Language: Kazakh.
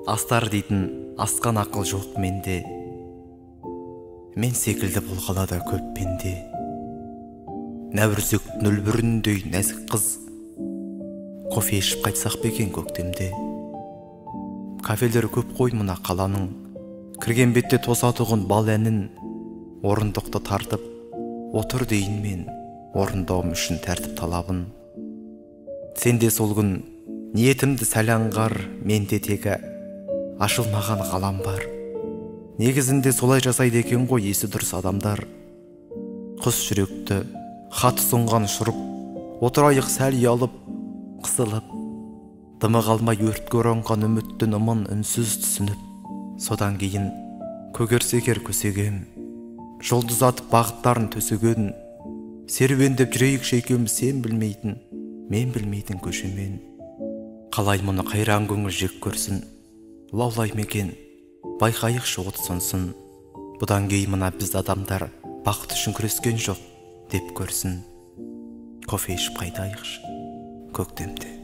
Астар дейтін асқан ақыл жоқ менде. Мен секілді бұл қалада көп пенде. Нәурізектің үлбіріндей нәзік қыз, кофе ішіп қайтсақ па екен көктемде. Кафелер көп қой мына қаланың, кірген бетте тосатұғын бал әнін. Орындықты тартып отыр дейін мен, орындауым үшін тәртіп талабын. Сенде сол күн ниетімді сәл аңғар, менде тегі ашылмаған ғалам бар. Негізінде солай жасайды екен ғой есі дұрыс адамдар. Құс жүректі хат соңған шұрып, отырайық сәл ұялып, қысылып, дымы қалмай өртке оранған үміттің ымын үнсіз түсініп. Содан кейін көгерсекер көсегем, жұлдыз атып бағыттарын төсеген. Серуендеп жүрейікші екеуміз, сен білмейтін, мен білмейтін көшемен. Қалай мұны қайран көңіл жек көрсін, лаулай мекен, байқайықшы от сонсын. Бұдан кейін мына біз адамдар бақыт үшін күрескен жоқ деп көрсін. Кофе ішіп қайтайықшы көктемде.